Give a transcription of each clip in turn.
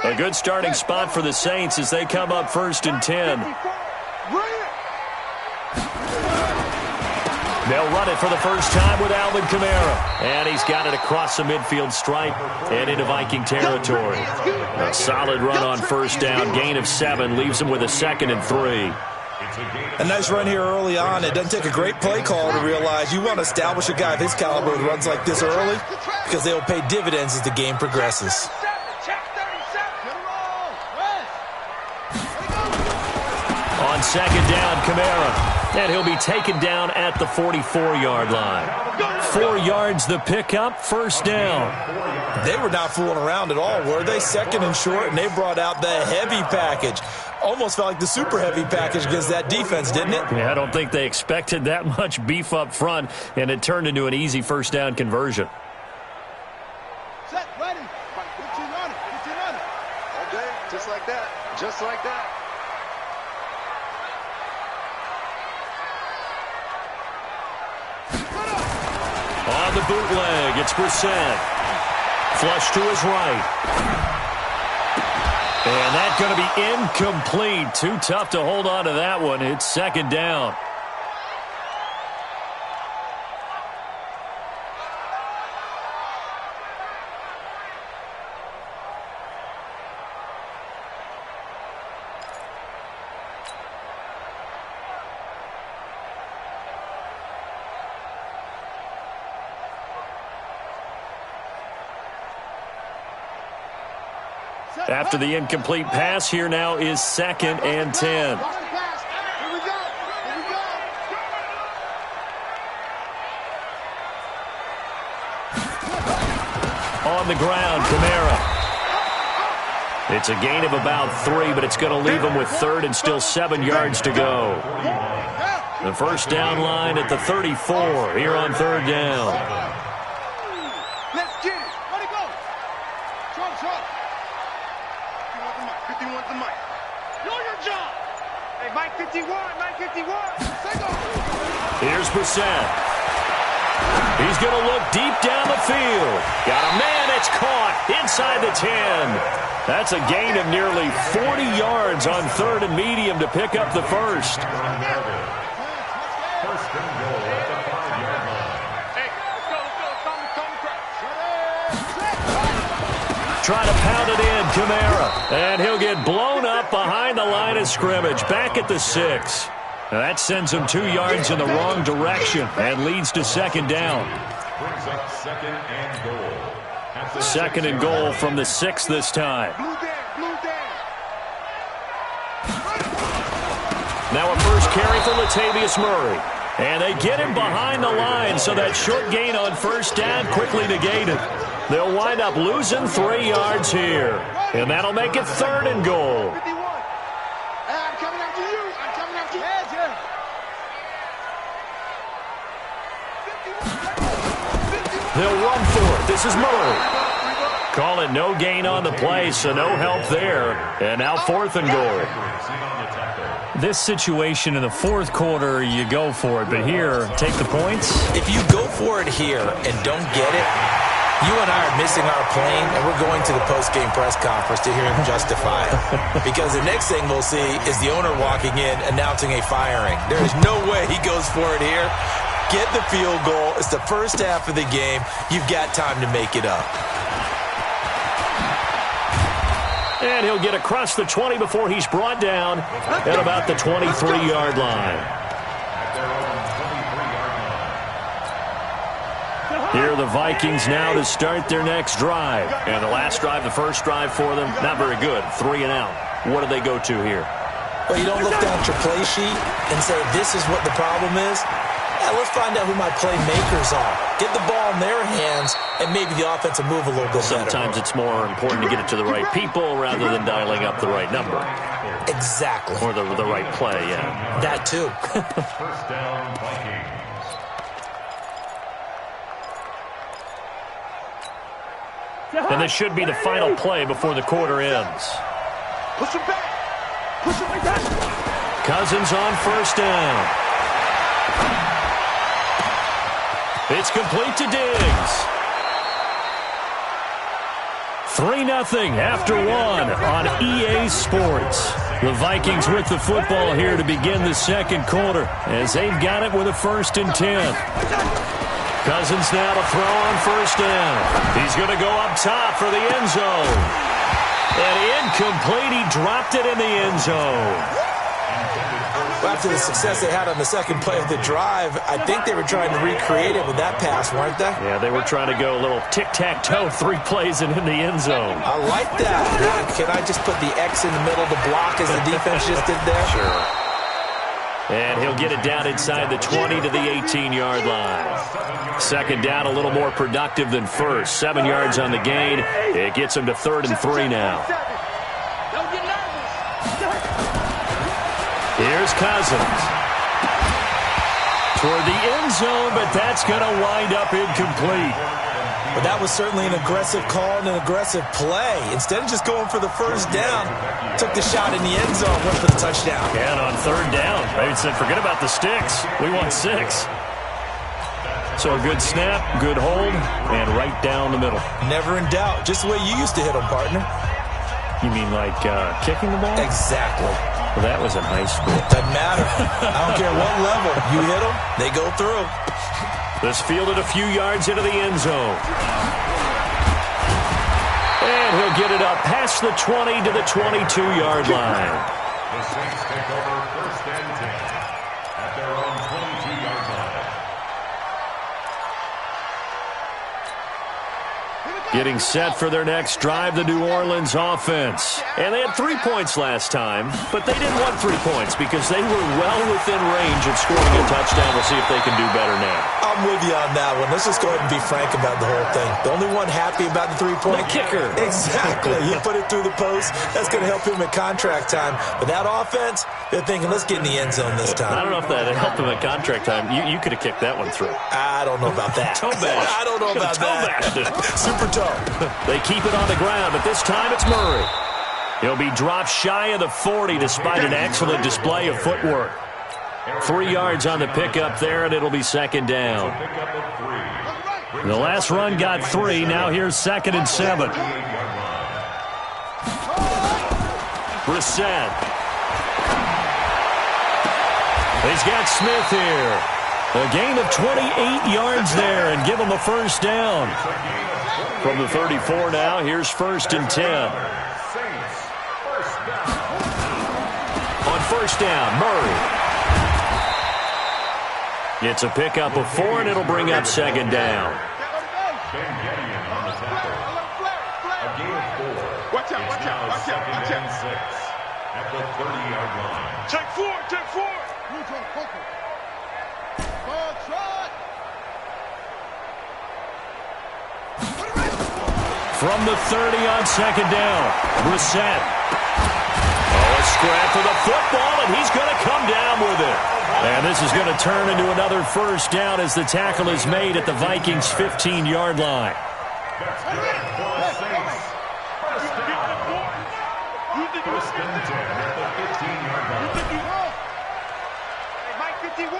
A good starting spot for the Saints as they come up 1st and 10. They'll run it for the first time with Alvin Kamara. And he's got it across the midfield stripe and into Viking territory. A solid run on 1st down. Gain of 7 leaves him with a 2nd and 3. A nice run here early on. It doesn't take a great play call to realize you want to establish a guy of his caliber with runs like this early because they will pay dividends as the game progresses. On 2nd down, Kamara. And he'll be taken down at the 44-yard line. 4 yards the pickup, 1st down. They were not fooling around at all, were they? 2nd and short, and they brought out the heavy package. Almost felt like the super heavy package against that defense, didn't it? Yeah, I don't think they expected that much beef up front, and it turned into an easy 1st down conversion. Set, ready. 15 on it. Okay, just like that. Just like that. On the bootleg, it's Brissett. Flush to his right. And that's going to be incomplete. Too tough to hold on to that one. It's 2nd down. After the incomplete pass, here now is 2nd and 10. On the ground, Kamara. It's a gain of about 3, but it's going to leave him with 3rd and still 7 yards to go. The 1st down line at the 34 here on 3rd down. Here's Brissett. He's going to look deep down the field. Got a man. It's caught inside the 10. That's a gain of nearly 40 yards on 3rd and medium to pick up the 1st. Trying to pound it in, Kamara. And he'll get blown up behind the line of scrimmage. Back at the 6. Now that sends him 2 yards in the wrong direction and leads to 2nd down. 2nd and goal from the 6 this time. Now a first carry for Latavius Murray. And they get him behind the line, so that short gain on 1st down quickly negated. They'll wind up losing 3 yards here. And that'll make it 3rd and goal. They'll run for it. This is Murray. Call it no gain on the play, so no help there. And now 4th and goal. This situation in the 4th quarter, you go for it. But here, take the points. If you go for it here and don't get it, you and I are missing our plane, and we're going to the post-game press conference to hear him justify it. Because the next thing we'll see is the owner walking in announcing a firing. There is no way he goes for it here. Get the field goal. It's the first half of the game. You've got time to make it up. And he'll get across the 20 before he's brought down at about the 23-yard line. Here are the Vikings now to start their next drive. And the last drive, the first drive for them, not very good. 3 and out. What do they go to here? Well, you don't look down at your play sheet and say, this is what the problem is. Let's find out who my playmakers are. Get the ball in their hands, and maybe the offense will move a little bit better. Sometimes it's more important to get it to the right people rather than dialing up the right number. Exactly. Or the right play, yeah. That too. First down, Vikings. And this should be the final play before the quarter ends. Push him back. Push him like that. Cousins on 1st down. It's complete to Diggs. 3-0 after one on EA Sports. The Vikings with the football here to begin the second quarter as they've got it with a 1st and 10. Cousins now to throw on 1st down. He's going to go up top for the end zone. And incomplete. He dropped it in the end zone. After the success they had on the second play of the drive, I think they were trying to recreate it with that pass, weren't they? Yeah, they were trying to go a little tic-tac-toe, 3 plays and in the end zone. I like that. Can I just put the X in the middle to block as the defense just did there? Sure. And he'll get it down inside the 20 to the 18-yard line. Second down, a little more productive than first. 7 yards on the gain. It gets him to 3rd and 3 now. Here's Cousins. Toward the end zone, but that's going to wind up incomplete. But that was certainly an aggressive call and an aggressive play. Instead of just going for the 1st down, took the shot in the end zone, went for the touchdown. And on 3rd down, they said, forget about the sticks. We want 6. So a good snap, good hold, and right down the middle. Never in doubt. Just the way you used to hit them, partner. You mean like kicking the ball? Exactly. Well, that was in high school. Doesn't matter. I don't care what level. You hit them, they go through. This fielded a few yards into the end zone. And he'll get it up past the 20 to the 22-yard line. The Saints take over 1st and 10 at their own 22-yard line. Getting set for their next drive, the New Orleans offense. And they had 3 points last time, but they didn't want 3 points because they were well within range of scoring a touchdown. We'll see if they can do better now. I'm with you on that one. Let's just go ahead and be frank about the whole thing. The only one happy about the 3-point. The kicker. Exactly. He put it through the post. That's going to help him at contract time. But that offense, they're thinking, let's get in the end zone this time. I don't know if that helped him at contract time. You could have kicked that one through. I don't know about that. Toe bash. I don't know about that. Super toe. They keep it on the ground, but this time it's Murray. He'll be dropped shy of the 40 despite an excellent display of footwork. 3 yards on the pickup there, and it'll be 2nd down. The last run got 3. Now here's 2nd and 7. Brissett. He's got Smith here. A gain of 28 yards there and give him a 1st down. From the 34 now, here's 1st and 10. On 1st down, Murray. It's a pickup of 4, and it'll bring up 2nd down. Watch out. At the 30-yard line. Take 4. From the 30 on 2nd down, Brissett. Oh, a scrap for the football, and he's going to come down with it. And this is going to turn into another 1st down as the tackle is made at the Vikings' 15-yard line. That's good for the Saints. 1st down. 1st and 10 at the 15-yard line. Hey, Mike 51.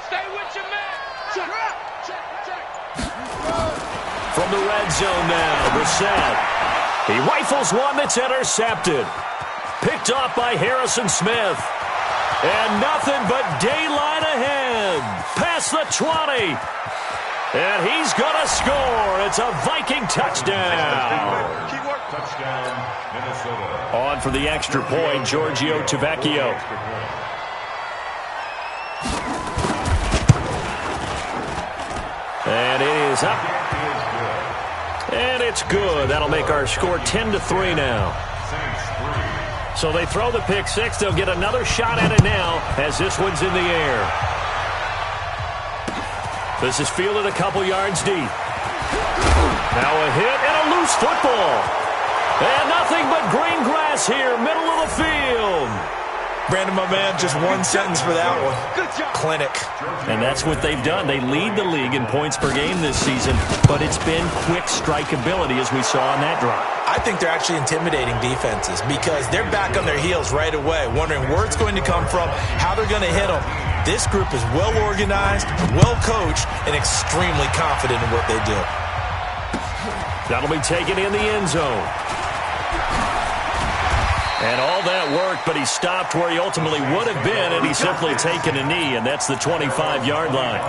Stay with your man. Check. From the red zone now, Brissett. He rifles one that's intercepted. Picked off by Harrison Smith. And nothing but daylight ahead. Past the 20. And he's going to score. It's a Viking touchdown. Touchdown, Minnesota. On for the extra point, Giorgio Tavecchio. And it is up. And it's good. That'll make our score 10-3 now. So they throw the pick 6. They'll get another shot at it now as this one's in the air. This is fielded a couple yards deep. Now a hit and a loose football. And nothing but green grass here, middle of the field. Brandon, my man, just one sentence for that one. Good job. Clinic. And that's what they've done. They lead the league in points per game this season, but it's been quick strikeability as we saw on that drive. I think they're actually intimidating defenses because they're back on their heels right away, wondering where it's going to come from, how they're going to hit them. This group is well organized, well coached, and extremely confident in what they do. That'll be taken in the end zone. And all that work, but he stopped where he ultimately would have been, and he's simply taken a knee, and that's the 25-yard line.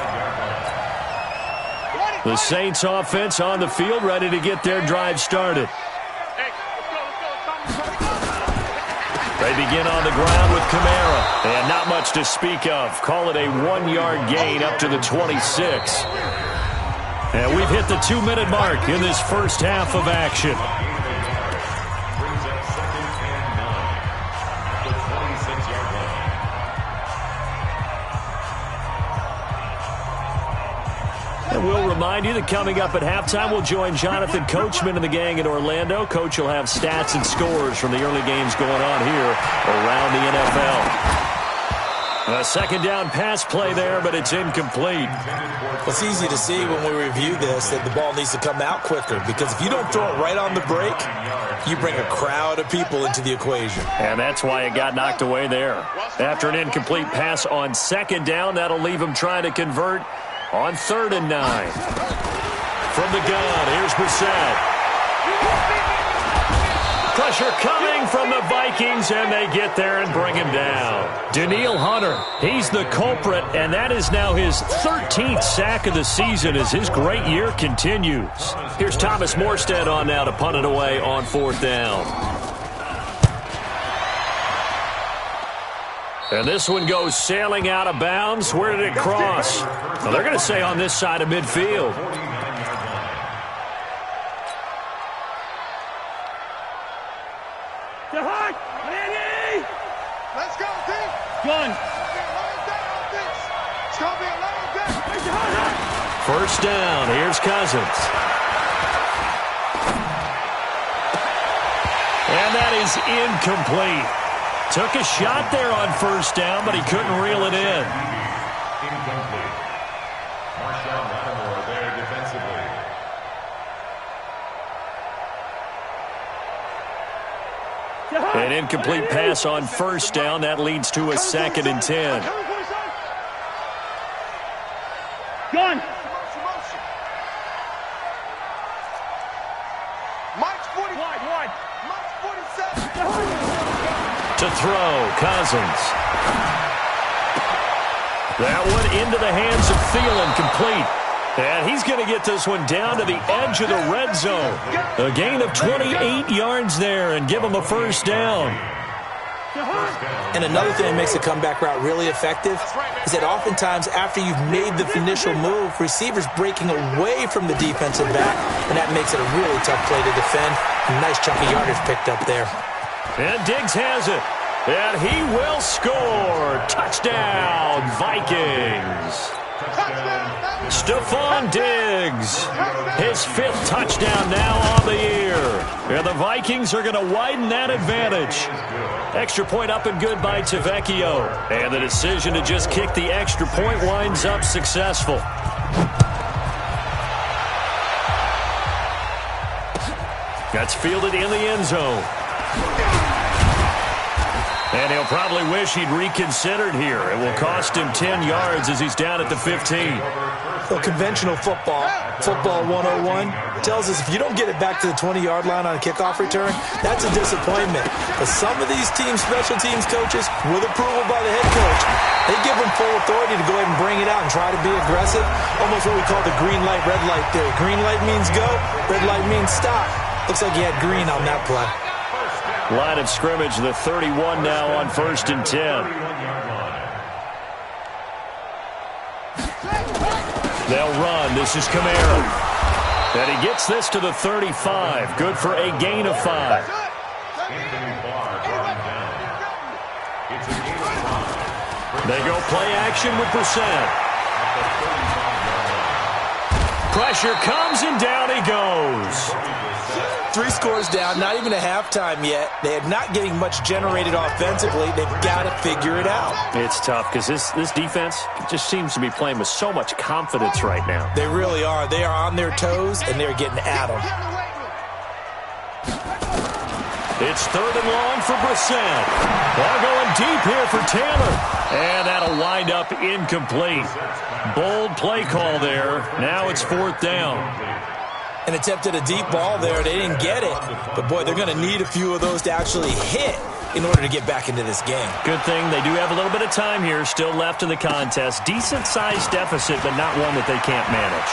The Saints offense on the field, ready to get their drive started. They begin on the ground with Kamara, and not much to speak of. Call it a 1-yard gain up to the 26. And we've hit the 2-minute mark in this first half of action. And we'll remind you that coming up at halftime, we'll join Jonathan Coachman and the gang in Orlando. Coach will have stats and scores from the early games going on here around the NFL. A second down pass play there, but it's incomplete. It's easy to see when we review this that the ball needs to come out quicker, because if you don't throw it right on the break, you bring a crowd of people into the equation. And that's why it got knocked away there. After an incomplete pass on second down, that'll leave him trying to convert on 3rd and 9. From the gun, here's Brissett. Pressure coming from the Vikings, and they get there and bring him down. Danielle Hunter, he's the culprit, and that is now his 13th sack of the season as his great year continues. Here's Thomas Morstead on now to punt it away on 4th down. And this one goes sailing out of bounds. Where did it cross? Well, they're going to say on this side of midfield. Let's go, team. Gun. First down. Here's Cousins. And that is incomplete. Took a shot there on first down, but he couldn't reel it in. Incomplete. Marshawn Lattimore there defensively. An incomplete pass on first down. That leads to a 2nd and 10. Gun. Mike's 40. Wide. Mike's 47. To throw, Cousins. That one into the hands of Thielen, complete. And he's going to get this one down to the edge of the red zone. A gain of 28 yards there and give him a first down. And another thing that makes a comeback route really effective is that oftentimes after you've made the initial move, receivers breaking away from the defensive back, and that makes it a really tough play to defend. A nice chunk of yardage picked up there. And Diggs has it. And he will score. Touchdown, Vikings. Stephon Diggs, his 5th touchdown now on the year. And the Vikings are going to widen that advantage. Extra point up and good by Tavecchio. And the decision to just kick the extra point winds up successful. That's fielded in the end zone. And he'll probably wish he'd reconsidered here. It will cost him 10 yards as he's down at the 15. Well, conventional football 101, tells us if you don't get it back to the 20-yard line on a kickoff return, that's a disappointment. But some of these special teams coaches, with approval by the head coach, they give them full authority to go ahead and bring it out and try to be aggressive. Almost what we call the green light, red light theory. Green light means go, red light means stop. Looks like he had green on that play. Line of scrimmage, the 31 now on 1st and 10. They'll run. This is Kamara. And he gets this to the 35. Good for a gain of 5. They go play action with Brissett. Pressure comes and down he goes. 3 scores down, not even a halftime yet. They are not getting much generated offensively. They've got to figure it out. It's tough because this defense just seems to be playing with so much confidence right now. They really are. They are on their toes, and they're getting at them. It's 3rd and long for Brissett. Ball going deep here for Taylor. And that'll wind up incomplete. Bold play call there. Now it's 4th down. and attempted a deep ball there. They didn't get it. But, boy, they're going to need a few of those to actually hit in order to get back into this game. Good thing they do have a little bit of time here still left in the contest. Decent-sized deficit, but not one that they can't manage.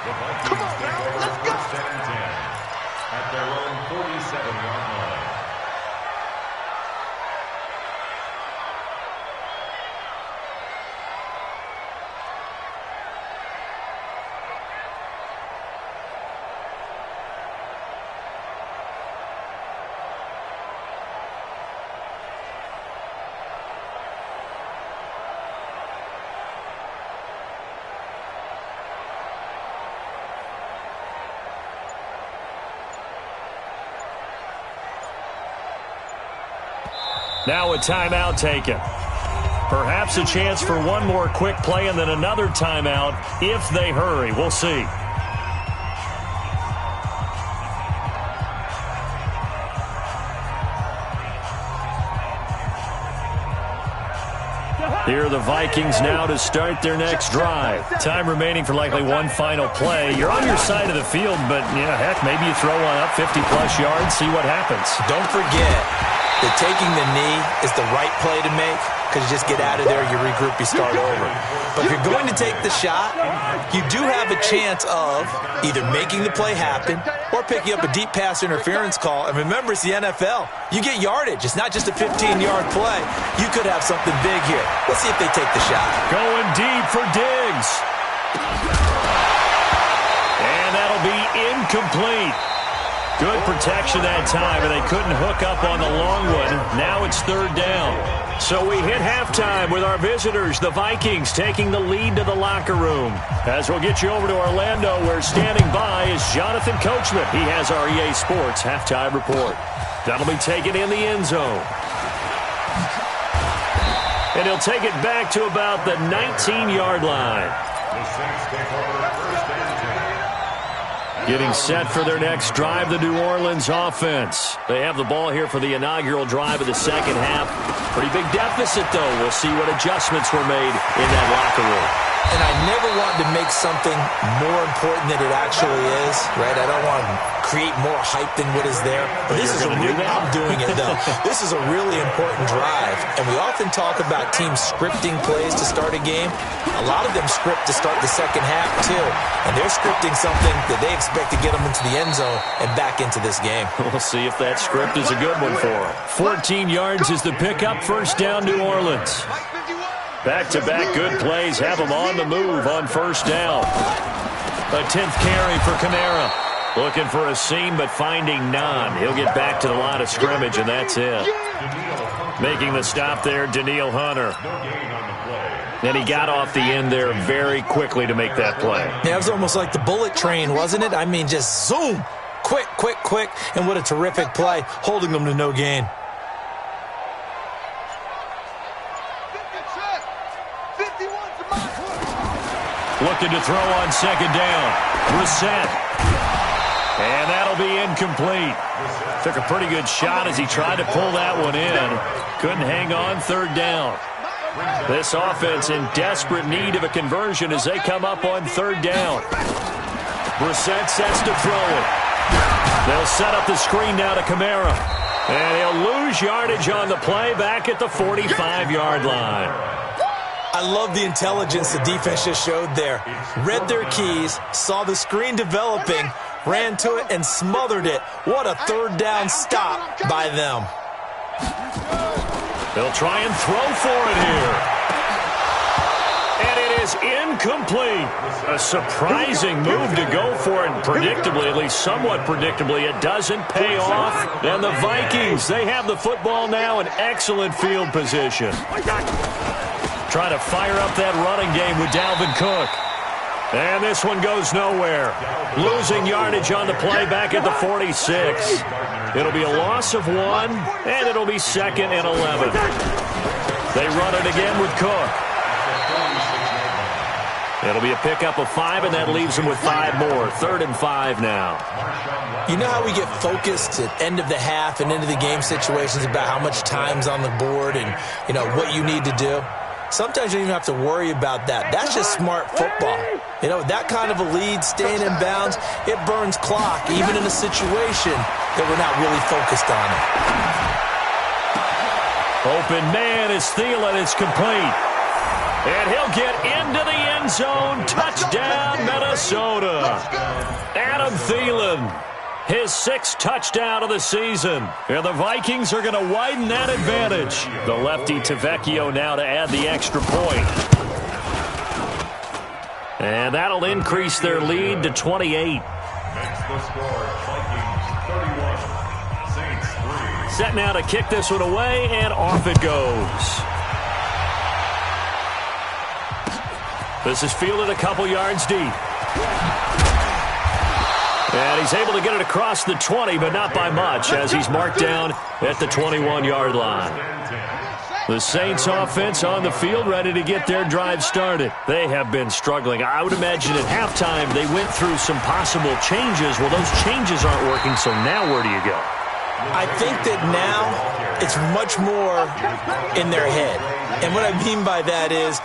The Vikings take over first and 10 at their own 47-yard line. Now a timeout taken. Perhaps a chance for one more quick play and then another timeout if they hurry. We'll see. Here are the Vikings now to start their next drive. Time remaining for likely one final play. You're on your side of the field, but, yeah, heck, maybe you throw one up 50-plus yards, see what happens. Don't forget that taking the knee is the right play to make, because you just get out of there, you regroup, you start over. But if you're going to take the shot, you do have a chance of either making the play happen or picking up a deep pass interference call. And remember, it's the NFL. You get yardage. It's not just a 15-yard play. You could have something big here. Let's see if they take the shot. Going deep for Diggs. And that'll be incomplete. Good protection that time, and they couldn't hook up on the long one. Now it's third down. So we hit halftime with our visitors, the Vikings, taking the lead to the locker room. As we'll get you over to Orlando, where standing by is Jonathan Coachman. He has our EA Sports halftime report. That'll be taken in the end zone. And he'll take it back to about the 19-yard line. The Saints take over first and 10. Getting set for their next drive, the New Orleans offense. They have the ball here for the inaugural drive of the second half. Pretty big deficit, though. We'll see what adjustments were made in that locker room. And I never want to make something more important than it actually is, right? I don't want to create more hype than what is there. But this is I'm doing it, though. This is a really important drive. And we often talk about teams scripting plays to start a game. A lot of them script to start the second half, too. And they're scripting something that they expect to get them into the end zone and back into this game. We'll see if that script is a good one for them. 14 yards is the pickup. First down, New Orleans. Back-to-back good plays have them on the move on first down. A 10th carry for Kamara. Looking for a seam, but finding none. He'll get back to the line of scrimmage, and that's it. Making the stop there, Danielle Hunter. And he got off the end there very quickly to make that play. Yeah, it was almost like the bullet train, wasn't it? I mean, just zoom. Quick, quick, quick. And what a terrific play, holding them to no gain. Looking to throw on second down. Brissett. And that'll be incomplete. Took a pretty good shot as he tried to pull that one in. Couldn't hang on, third down. This offense in desperate need of a conversion as they come up on third down. Brissett sets to throw it. They'll set up the screen now to Kamara. And he'll lose yardage on the play back at the 45-yard line. I love the intelligence the defense just showed there. Read their keys, saw the screen developing, ran to it, and smothered it. What a third down stop by them. They'll try and throw for it here. And it is incomplete. A surprising move to go for it, and predictably, at least somewhat predictably, it doesn't pay off. And the Vikings, they have the football now in excellent field position. Trying to fire up that running game with Dalvin Cook. And this one goes nowhere. Losing yardage on the play back at the 46. It'll be a loss of 1, and it'll be 2nd and 11. They run it again with Cook. It'll be a pickup of 5, and that leaves them with 5 more. 3rd and 5 now. You know how we get focused at end of the half and into the game situations about how much time's on the board and, you know, what you need to do? sometimes you don't even have to worry about that. That's just smart football. You know, that kind of a lead, staying in bounds, it burns clock, even in a situation that we're not really focused on it. Open man is Thielen. It's complete. And he'll get into the end zone. Touchdown, Minnesota. Adam Thielen, his 6th touchdown of the season. And the Vikings are going to widen that advantage. The lefty to Vecchio now to add the extra point. And that'll increase their lead to 28. Next the score, Vikings 31, Saints 3. Set now to kick this one away, and off it goes. This is fielded a couple yards deep. And he's able to get it across the 20, but not by much, as he's marked down at the 21-yard line. The Saints offense on the field, ready to get their drive started. They have been struggling. I would imagine at halftime they went through some possible changes. Well, those changes aren't working, so now where do you go? I think that now it's much more in their head. And what I mean by that is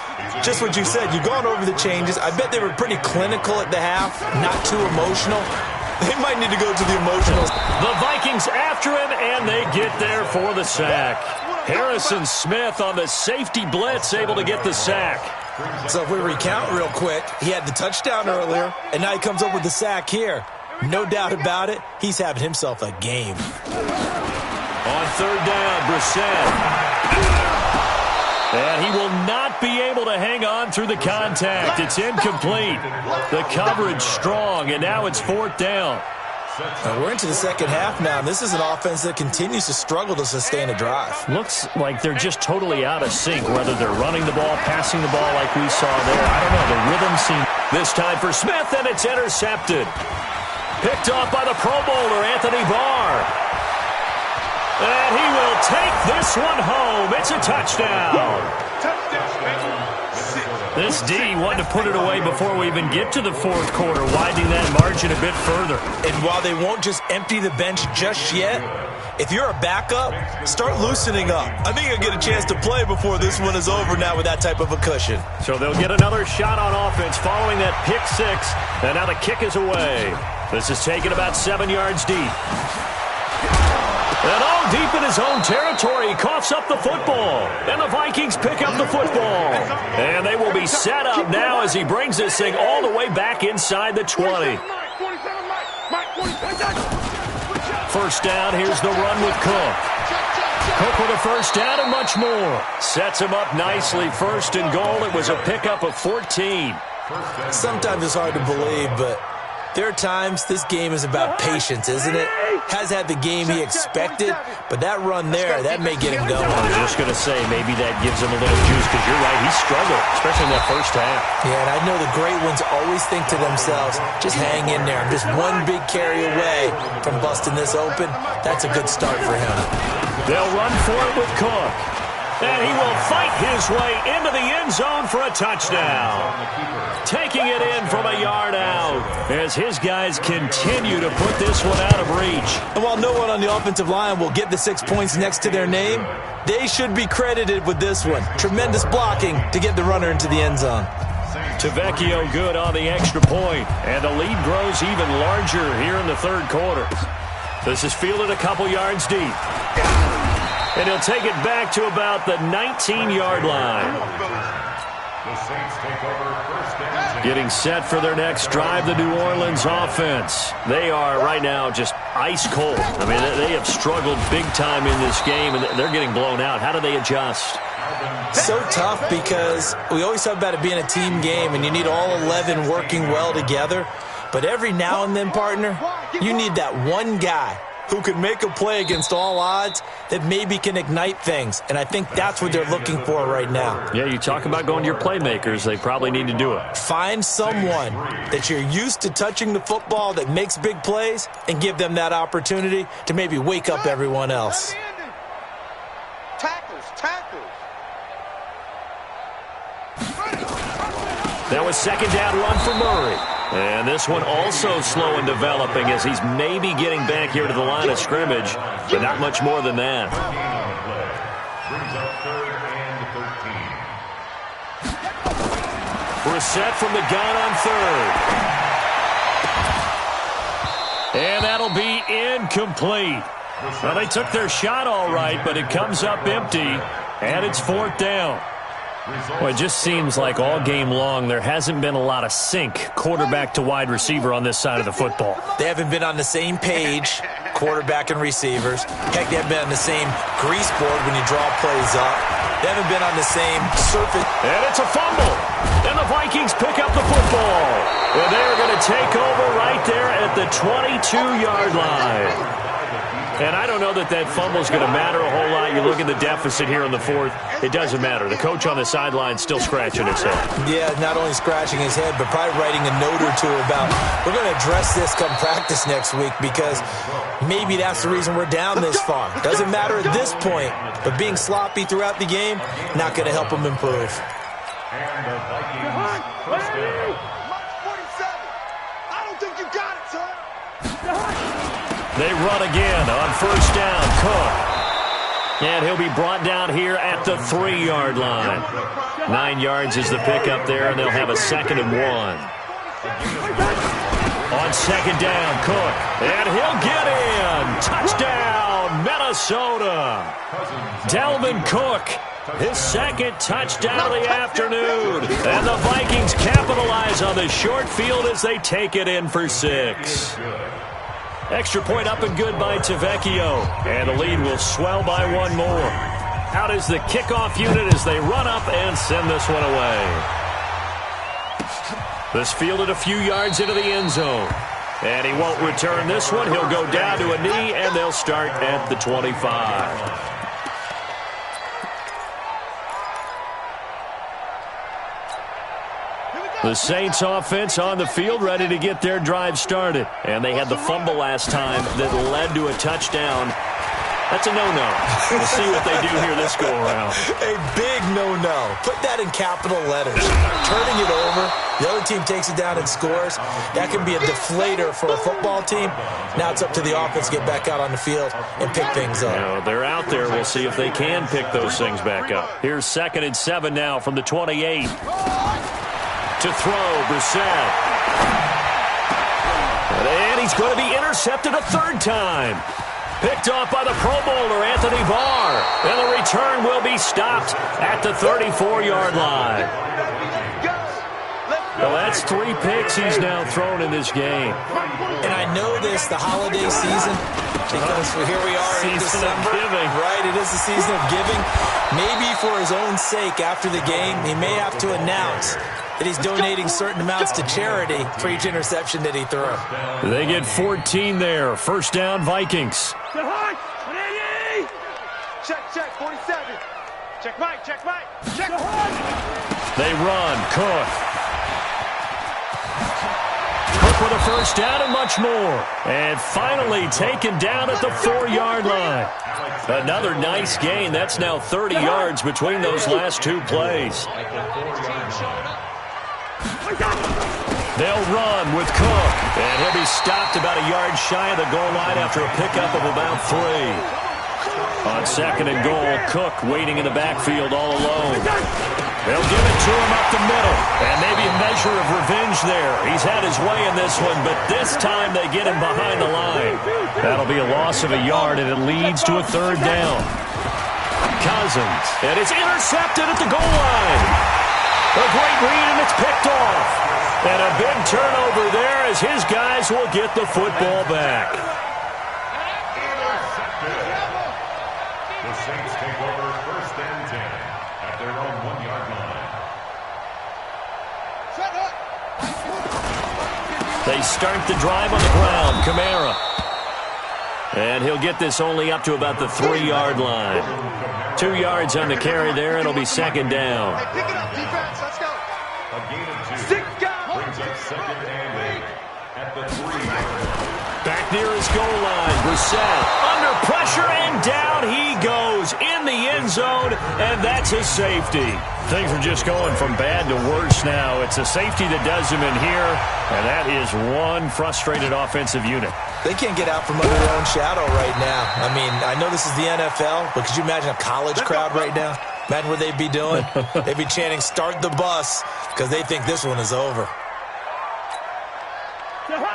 just what you said. You've gone over the changes. I bet they were pretty clinical at the half, not too emotional. They might need to go to the emotionals. The Vikings after him, and they get there for the sack. Harrison Smith on the safety blitz, able to get the sack. So if we recount real quick, he had the touchdown earlier, and now he comes up with the sack here. No doubt about it, he's having himself a game. On 3rd down, Brissett. And he will not be able to hang on through the contact. It's incomplete. The coverage strong, and now it's 4th down. We're into the second half now, and this is an offense that continues to struggle to sustain a drive. Looks like they're just totally out of sync, whether they're running the ball, passing the ball like we saw there. I don't know. The rhythm seems... This time for Smith, and it's intercepted. Picked off by the Pro Bowler, Anthony Barr. And he will take this one home. It's a touchdown. This D wanted to put it away before we even get to the 4th quarter, widening that margin a bit further. And while they won't just empty the bench just yet, if you're a backup, start loosening up. I think you'll get a chance to play before this one is over now with that type of a cushion. So they'll get another shot on offense following that pick 6, and now the kick is away. This is taken about 7 yards deep. And all deep in his own territory, he coughs up the football. And the Vikings pick up the football. And they will be set up now as he brings this thing all the way back inside the 20. First down, here's the run with Cook. Cook with a first down and much more. Sets him up nicely. 1st and goal. It was a pickup of 14. Sometimes it's hard to believe, but there are times this game is about patience, isn't it? Has had the game he expected, but that run there, that may get him going. I was just going to say, maybe that gives him a little juice, because you're right, he struggled, especially in that first half. Yeah, and I know the great ones always think to themselves, just hang in there. I'm just one big carry away from busting this open. That's a good start for him. They'll run for it with Cook. And he will fight his way into the end zone for a touchdown. Taking it in from a yard out as his guys continue to put this one out of reach. And while no one on the offensive line will get the 6 points next to their name, they should be credited with this one. Tremendous blocking to get the runner into the end zone. Vecchio good on the extra point, and the lead grows even larger here in the 3rd quarter. This is fielded a couple yards deep. And he'll take it back to about the 19-yard line. The Saints take over 1st and 10. Getting set for their next drive, the New Orleans offense. They are right now just ice cold. I mean, they have struggled big time in this game, and they're getting blown out. How do they adjust? So tough, because we always talk about it being a team game, and you need all 11 working well together. But every now and then, partner, you need that one guy who can make a play against all odds that maybe can ignite things. And I think that's what they're looking for right now. Yeah, you talk about going to your playmakers. They probably need to do it. Find someone that you're used to touching the football that makes big plays and give them that opportunity to maybe wake up everyone else. Tackles. That was 2nd down run for Murray. And this one also slow and developing as he's maybe getting back here to the line of scrimmage, but not much more than that. Brings up 3rd and 13. Brissett from the gun on third. And that'll be incomplete. Well, they took their shot all right, but it comes up empty, and it's fourth down. Well, it just seems like all game long there hasn't been a lot of sync quarterback to wide receiver on this side of the football. They haven't been on the same page, quarterback and receivers. Heck, they haven't been on the same grease board when you draw plays up. They haven't been on the same surface. And it's a fumble. And the Vikings pick up the football. And they're going to take over right there at the 22-yard line. And I don't know that that fumble is going to matter a whole lot. You look at the deficit here in the fourth. It doesn't matter. The coach on the sideline still scratching his head. Yeah, not only scratching his head, but probably writing a note or two about, we're going to address this come practice next week because maybe that's the reason we're down this far. Doesn't matter at this point, but being sloppy throughout the game, not going to help them improve. And the Vikings first down. March 47. I don't think you got it, son. They run again on first down. Cook. And he'll be brought down here at the 3-yard line. 9 yards is the pickup there, and they'll have a 2nd and 1. On second down, Cook. And he'll get in. Touchdown, Minnesota. Dalvin Cook. His 2nd touchdown of the afternoon. And the Vikings capitalize on the short field as they take it in for 6. Extra point up and good by Tavecchio. And the lead will swell by 1 more. Out is the kickoff unit as they run up and send this one away. This fielded a few yards into the end zone. And he won't return this one. He'll go down to a knee, and they'll start at the 25. The Saints offense on the field ready to get their drive started. And they had the fumble last time that led to a touchdown. That's a no-no. We'll see what they do here this go-around. A big no-no. Put that in capital letters. Turning it over, the other team takes it down and scores. That can be a deflator for a football team. Now it's up to the offense to get back out on the field and pick things up. Now, they're out there. We'll see if they can pick those things back up. Here's 2nd and 7 now from the 28. To throw, Brissett. And he's going to be intercepted a 3rd time. Picked off by the Pro Bowler, Anthony Barr. And the return will be stopped at the 34-yard line. Well, that's 3 picks he's now thrown in this game. And I know this, the holiday season, because here we are in December. Right, it is the season of giving. Maybe for his own sake after the game, he may have to announce that he's donating certain amounts to charity for each interception that he threw. They get 14 there. First down, Vikings. Check, 47. Check Mike. Check. They run. Cook. Cook with a first down and much more. And finally taken down at the 4-yard line. Another nice gain. That's now 30 yards between those last 2 plays. They'll run with Cook. And he'll be stopped about a yard shy of the goal line after a pickup of about 3. On 2nd and goal, Cook waiting in the backfield all alone. They'll give it to him up the middle. And maybe a measure of revenge there. He's had his way in this one, but this time they get him behind the line. That'll be a loss of a yard, and it leads to a 3rd down. Cousins. And it's intercepted at the goal line. A great read, and it's picked off. And a big turnover there as his guys will get the football back. The Saints take over 1st and 10 at their own 1-yard line. They start the drive on the ground. Kamara. And he'll get this only up to about the 3-yard line. 2 yards on the carry there. It'll be 2nd down. Hey, pick it up, defense. Let's go. A gain of 2. 6 guys. Brings up 2nd and 8 at the 3-yard line. Back near his goal line. Brissett under pressure, and down he goes in the end zone, and that's a safety. Things are just going from bad to worse now. It's a safety that does him in here, and that is one frustrated offensive unit. They can't get out from under their own shadow right now. I mean, I know this is the NFL, but could you imagine a college crowd right now? Imagine what they'd be doing. They'd be chanting, "Start the bus," because they think this one is over.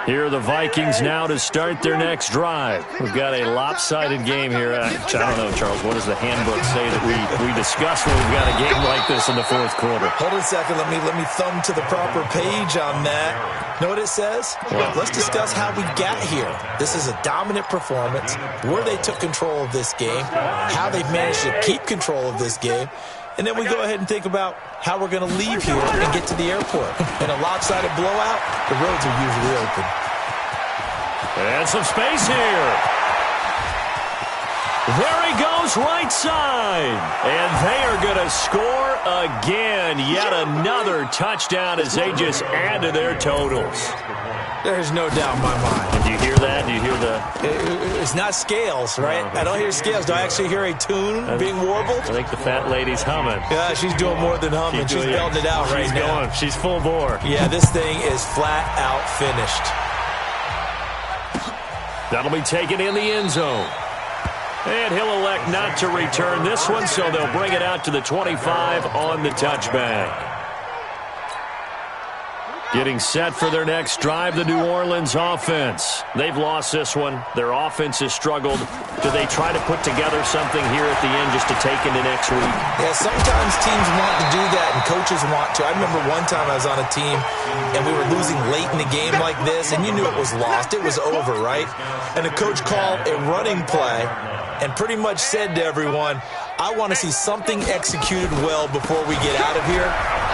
Here are the Vikings now to start their next drive. We've got a lopsided game here. I don't know, Charles, what does the handbook say that we discuss when we've got a game like this in the fourth quarter? Hold on a second. Let me thumb to the proper page on that. Know what it says? Well, let's discuss how we got here. This is a dominant performance, where they took control of this game, how they've managed to keep control of this game, and then we go ahead and think about how we're going to leave here and get to the airport. In a lopsided blowout, the roads are usually open. And some space here. There he goes, right side. And they are going to score again. Yet another touchdown as they just add to their totals. There's no doubt in my mind. Do you hear that? Do you hear the... It's not scales, right? I don't hear scales. Do I actually hear a tune being warbled? I think the fat lady's humming. Yeah, she's doing more than humming. She's belting it out right now. She's full bore. Yeah, this thing is flat out finished. That'll be taken in the end zone. And he'll elect not to return this one, so they'll bring it out to the 25 on the touchback. Getting set for their next drive, the New Orleans offense. They've lost this one. Their offense has struggled. Do they try to put together something here at the end just to take into next week? Yeah, sometimes teams want to do that and coaches want to. I remember one time I was on a team and we were losing late in the game like this, and you knew it was lost. It was over, right? And the coach called a running play and pretty much said to everyone, I want to see something executed well before we get out of here.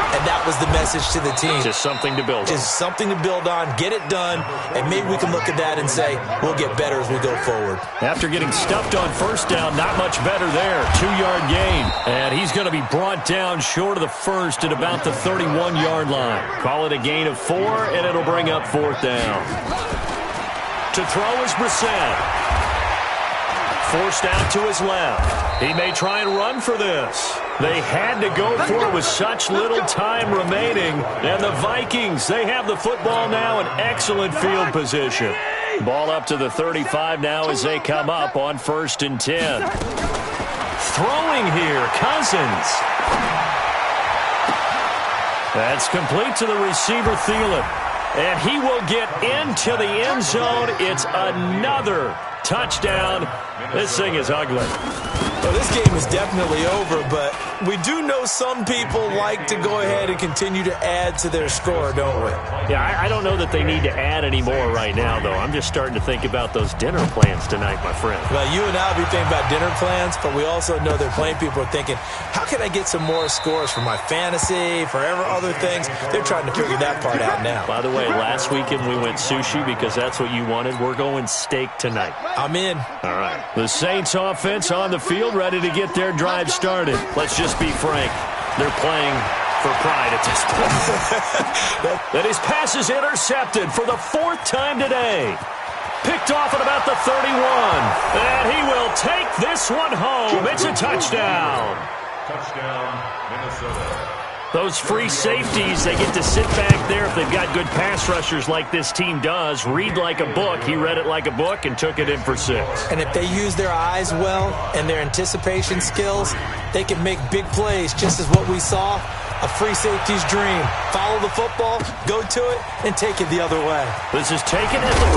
And that was the message to the team. Just something to build on. Just something to build on, get it done, and maybe we can look at that and say, we'll get better as we go forward. After getting stuffed on first down, not much better there. 2-yard gain. And he's going to be brought down short of the first at about the 31-yard line. Call it a gain of 4, and it'll bring up fourth down. To throw is Brissett. Forced out to his left. He may try and run for this. They had to go for it with such little time remaining. And the Vikings, they have the football now in excellent field position. Ball up to the 35 now as they come up on 1st and 10. Throwing here, Cousins. That's complete to the receiver, Thielen. And he will get into the end zone. It's another touchdown. This thing is ugly. Well, this game is definitely over, but we do know some people like to go ahead and continue to add to their score, don't we? Yeah, I don't know that they need to add any more right now, though. I'm just starting to think about those dinner plans tonight, my friend. Well, you and I will be thinking about dinner plans, but we also know that plenty of people are thinking, how can I get some more scores for my fantasy, for other things? They're trying to figure that part out now. By the way, last weekend we went sushi because that's what you wanted. We're going steak tonight. I'm in. All right. The Saints offense on the field, ready to get their drive started. Let's just be frank. They're playing for pride at this point. That his pass is intercepted for the 4th time today. Picked off at about the 31. And he will take this one home. It's a touchdown. Touchdown, Minnesota. Those free safeties, they get to sit back there if they've got good pass rushers like this team does. Read like a book. He read it like a book and took it in for 6. And if they use their eyes well and their anticipation skills, they can make big plays, just as what we saw, a free safety's dream. Follow the football, go to it, and take it the other way. This is taken at the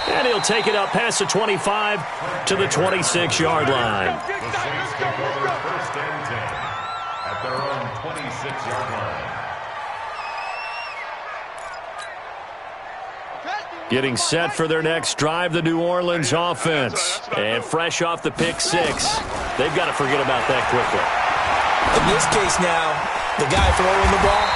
3. And he'll take it up past the 25 to the 26-yard line. The Saints take over 1st and 10 at their own 26-yard line. Getting set for their next drive, the New Orleans offense. And fresh off the pick 6, they've got to forget about that quickly. In this case now, the guy throwing the ball,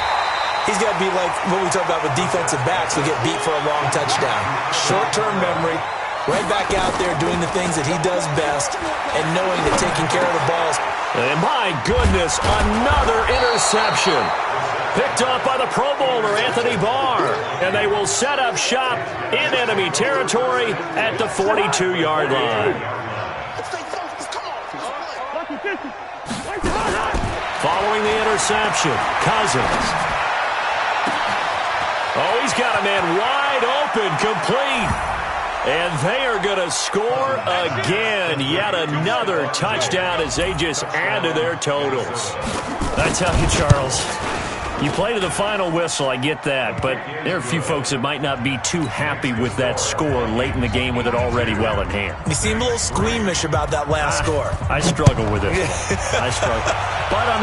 he's got to be like what we talk about with defensive backs who get beat for a long touchdown. Short-term memory, right back out there doing the things that he does best and knowing that taking care of the balls. And my goodness, another interception. Picked off by the Pro Bowler, Anthony Barr. And they will set up shop in enemy territory at the 42-yard line. Following the interception, Cousins. Oh, he's got a man wide open, complete. And they are going to score again. Yet another touchdown as they just add to their totals. I tell you, Charles, you play to the final whistle, I get that, but there are a few folks that might not be too happy with that score late in the game with it already well in hand. You seem a little squeamish about that last score. I struggle with it. I struggle. But on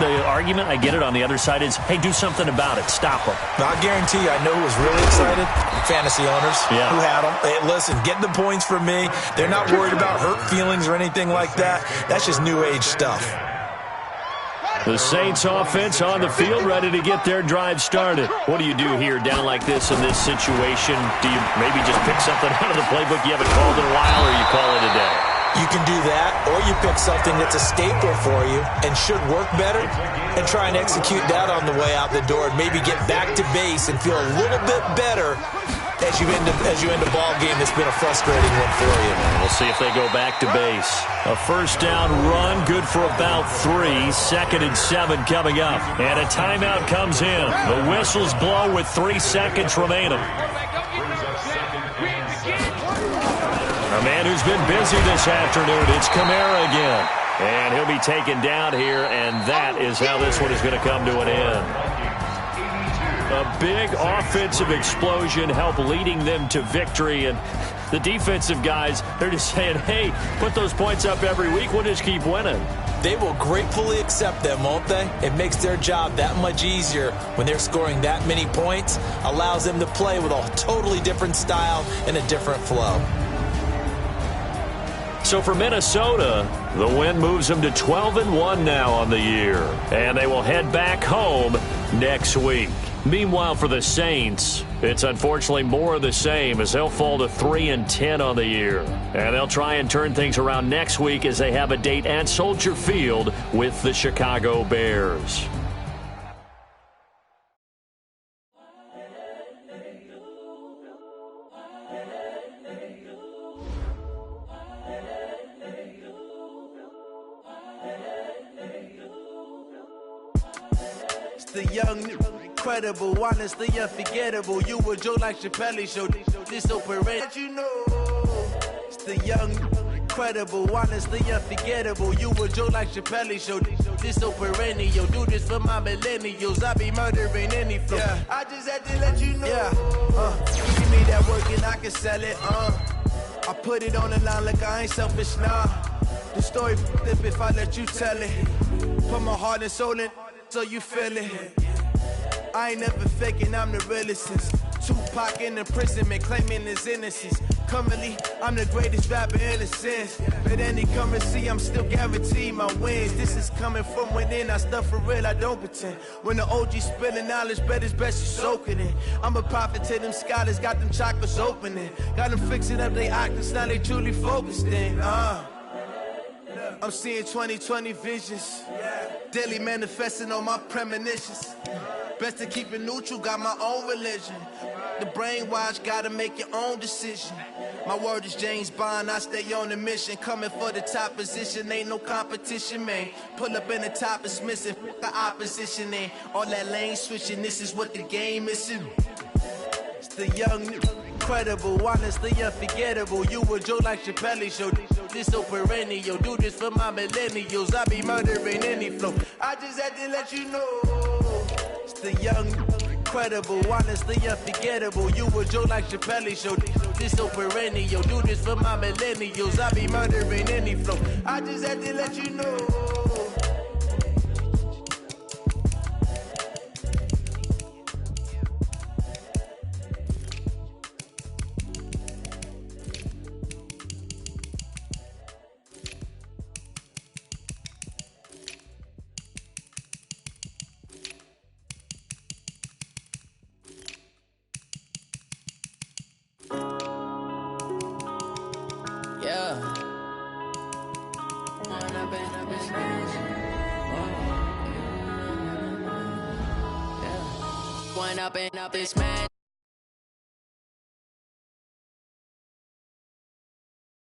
the argument, I get it, on the other side is, hey, do something about it. Stop them. I guarantee you, I know who was really excited. Fantasy owners Yeah. who had them. Hey, listen, get the points from me. They're not worried about hurt feelings or anything like that. That's just new age stuff. The Saints offense on the field, ready to get their drive started. What do you do here down like this in this situation? Do you maybe just pick something out of the playbook you haven't called in a while, or you call it a day? You can do that, or you pick something that's a staple for you and should work better and try and execute that on the way out the door and maybe get back to base and feel a little bit better as you end a ball game that's been a frustrating one for you. We'll see if they go back to base. A first down run, good for about 3. 2nd and 7 coming up. And a timeout comes in. The whistles blow with 3 seconds remaining. A man who's been busy this afternoon, it's Kamara again. And he'll be taken down here, and that is how this one is going to come to an end. A big offensive explosion helped leading them to victory, and the defensive guys, they're just saying, hey, put those points up every week, we'll just keep winning. They will gratefully accept them, won't they? It makes their job that much easier when they're scoring that many points, allows them to play with a totally different style and a different flow. So for Minnesota, the win moves them to 12-1 now on the year, and they will head back home next week. Meanwhile, for the Saints, it's unfortunately more of the same as they'll fall to 3-10 on the year. And they'll try and turn things around next week as they have a date at Soldier Field with the Chicago Bears. It's the young, incredible, honestly unforgettable. You were Joe like Chappelle show. This operate, you know. It's the young, incredible, honestly unforgettable. You were Joe like Chappelle show. This so perennial. Do this for my millennials. I be murdering any flow. Yeah. I just had to let you know. Yeah. Give me that work and I can sell it. I put it on the line like I ain't selfish, nah. The story flip if I let you tell it. Put my heart and soul in so you feel it. I ain't never faking, I'm the realest since Tupac in imprisonment, claiming his innocence. Currently, I'm the greatest rapper in a sense. But any currency, I'm still guaranteed my wins. This is coming from within, I stuff for real, I don't pretend. When the OG spilling knowledge, bet it's best you soak it in. I'm a prophet to them scholars, got them chakras opening. Got them fixing up they octaves, now they truly focused in. I'm seeing 2020 visions. Daily manifesting on my premonitions. Best to keep it neutral, got my own religion. The brainwash, gotta make your own decision. My word is James Bond, I stay on the mission. Coming for the top position, ain't no competition, man. Pull up in the top, it's missing, the opposition ain't. All that lane switching, this is what the game is. It's the young, incredible, honestly unforgettable. You were Joe like Chappelle show. This so perennial. Do this for my millennials. I be murdering any flow. I just had to let you know. It's the young, incredible, honestly unforgettable. You were Joe like Chappelle show. This so perennial. Do this for my millennials. I be murdering any flow. I just had to let you know. Up this man.